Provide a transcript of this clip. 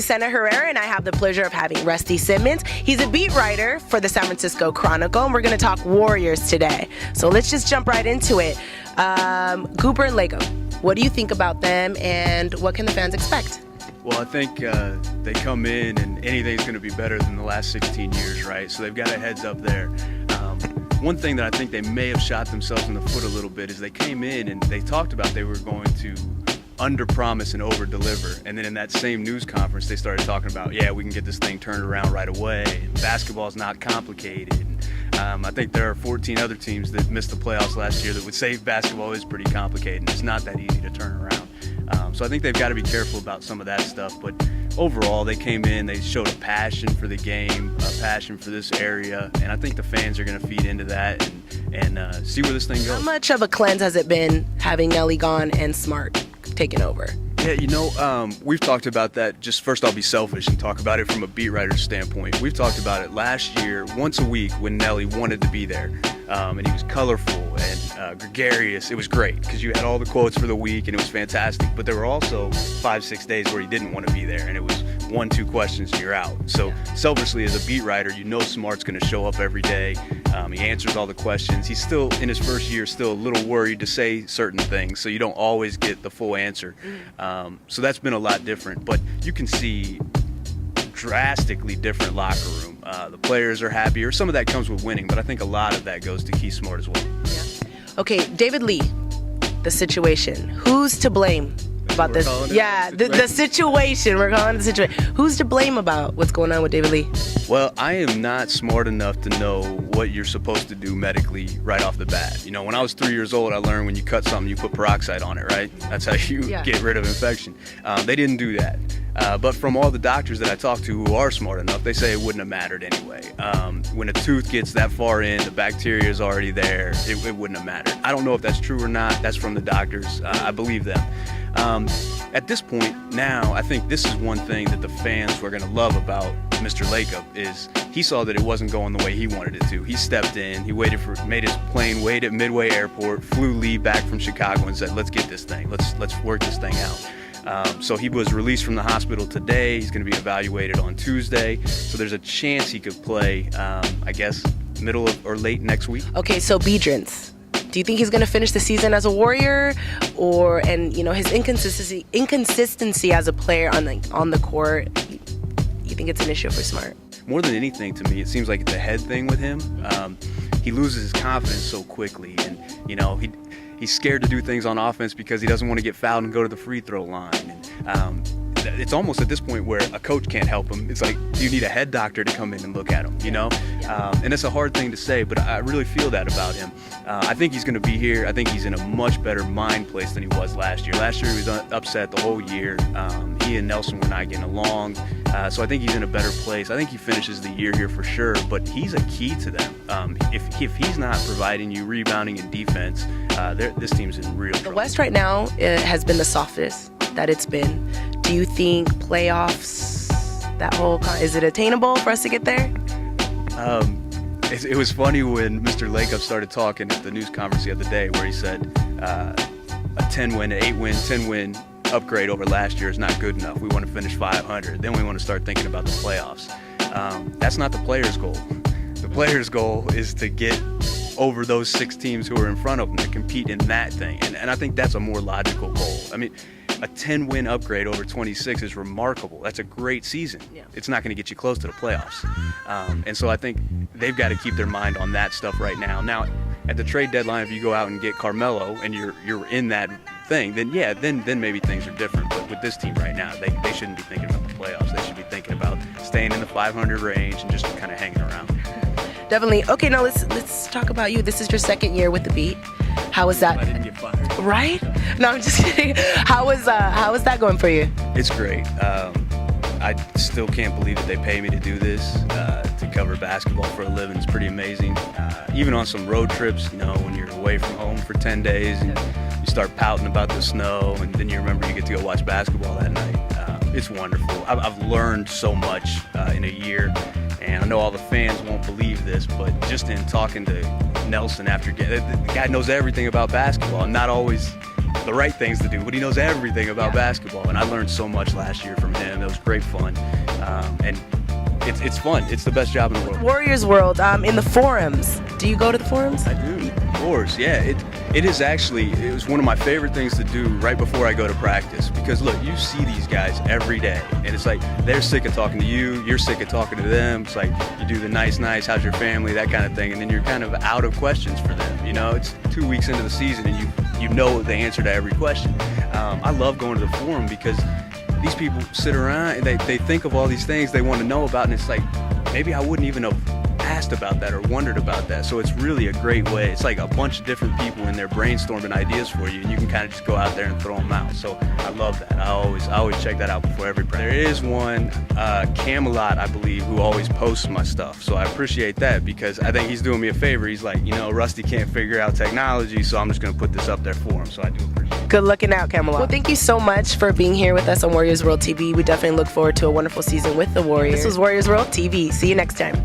Lucena Herrera, and I have the pleasure of having Rusty Simmons. He's a beat writer for the San Francisco Chronicle, and we're going to talk Warriors today. So let's just jump right into it. Guber and Lacob, what do you think about them, and what can the fans expect? Well, I think they come in and anything's going to be better than the last 16 years, right? So they've got a heads up there. One thing that I think they may have shot themselves in the foot a little bit is they came in and they talked about they were going to under-promise and over-deliver. And then in that same news conference, they started talking about, yeah, we can get this thing turned around right away. And basketball's not complicated. I think there are 14 other teams that missed the playoffs last year that would say basketball is pretty complicated and it's not that easy to turn around. So I think they've got to be careful about some of that stuff. But overall, they came in, they showed a passion for the game, a passion for this area, and I think the fans are going to feed into that and see where this thing goes. How much of a cleanse has it been having Nelly gone and Smart taken over? Yeah, you know, we've talked about that. Just first, I'll be selfish and talk about it from a beat writer's standpoint. We've talked about it last year, once a week, when Nelly wanted to be there. And he was colorful and gregarious. It was great because you had all the quotes for the week and it was fantastic. But there were also 5-6 days where he didn't want to be there, and it was 1-2 questions and you're out. So selfishly, as a beat writer, you know Smart's going to show up every day. He answers all the questions. He's still, in his first year, still a little worried to say certain things, so you don't always get the full answer. So that's been a lot different. But you can see drastically different locker room. The players are happier. Some of that comes with winning, but I think a lot of that goes to Keith Smart as well. Yeah. Okay, David Lee, the situation. Who's to blame about this? Yeah, the situation. We're calling it the situation. Who's to blame about what's going on with David Lee? Well, I am not smart enough to know what you're supposed to do medically right off the bat. You know, when I was 3 years old, I learned when you cut something, you put peroxide on it, right? That's how you get rid of infection. They didn't do that. But from all the doctors that I talked to who are smart enough, they say it wouldn't have mattered anyway. When a tooth gets that far in, the bacteria is already there, it wouldn't have mattered. I don't know if that's true or not. That's from the doctors. I believe them. At this point now, I think this is one thing that the fans were going to love about Mr. Lacob is he saw that it wasn't going the way he wanted it to. He stepped in, he made his plane wait at Midway Airport, flew Lee back from Chicago and said, let's get this thing, let's work this thing out. So he was released from the hospital today. He's going to be evaluated on Tuesday. So there's a chance he could play, I guess, middle or late next week. Okay, so Biedrins. Do you think he's going to finish the season as a Warrior, and you know his inconsistency as a player on the court? You think it's an issue for Smart? More than anything, to me, it seems like it's a head thing with him. He loses his confidence so quickly, and you know he's scared to do things on offense because he doesn't want to get fouled and go to the free throw line. And it's almost at this point where a coach can't help him. It's like, do you need a head doctor to come in and look at him, you know? And it's a hard thing to say, but I really feel that about him. I think he's going to be here. I think he's in a much better mind place than he was last year. Last year he was upset the whole year. He and Nelson were not getting along. So I think he's in a better place. I think he finishes the year here for sure, but he's a key to them. If he's not providing you rebounding and defense, this team's in real trouble. The West right now has been the softest that it's been. Do you think playoffs, is it attainable for us to get there? It was funny when Mr. Lacob started talking at the news conference the other day where he said a 10-win, 8-win, 10-win upgrade over last year is not good enough. We want to finish 500. Then we want to start thinking about the playoffs. That's not the player's goal. The player's goal is to get over those 6 teams who are in front of them to compete in that thing. And I think that's a more logical goal. I mean, a 10-win upgrade over 26 is remarkable. That's a great season. Yeah. It's not going to get you close to the playoffs. And so I think they've got to keep their mind on that stuff right now. Now, at the trade deadline, if you go out and get Carmelo and you're in that thing, then maybe things are different. But with this team right now, they shouldn't be thinking about the playoffs. They should be thinking about staying in the 500 range and just kind of hanging around. Definitely. Okay, now let's talk about you. This is your second year with the Beat. How was that? I didn't get fired. Right? No, I'm just kidding. How was that going for you? It's great. I still can't believe that they pay me to do this, to cover basketball for a living. It's pretty amazing. Even on some road trips, you know, when you're away from home for 10 days and you start pouting about the snow and then you remember you get to go watch basketball that night. It's wonderful. I've learned so much in a year, and I know all the fans won't believe this, but just in talking to Nelson after the guy knows everything about basketball, and not always the right things to do, but he knows everything about basketball. And I learned so much last year from him. It was great fun. And it's fun. It's the best job in the world. Warriors World, in the forums. Do you go to the forums? I do, of course. Yeah, it is actually, it was one of my favorite things to do right before I go to practice. Because look, you see these guys every day, and it's like they're sick of talking to you, you're sick of talking to them. It's like you do the nice, how's your family, that kind of thing, and then you're kind of out of questions for them. You know, it's 2 weeks into the season, and you know the answer to every question. I love going to the forum because these people sit around and they think of all these things they want to know about, and it's like maybe I wouldn't even have asked about that or wondered about that. So it's really a great way. It's like a bunch of different people in there brainstorming ideas for you, and you can kind of just go out there and throw them out. So I love that. I always check that out before every practice. There is one, Camelot, I believe, who always posts my stuff. So I appreciate that because I think he's doing me a favor. He's like, you know, Rusty can't figure out technology, so I'm just going to put this up there for him. So I do appreciate it. Good looking out, Camelot. Well, thank you so much for being here with us on Warriors World TV. We definitely look forward to a wonderful season with the Warriors. This was Warriors World TV. See you next time.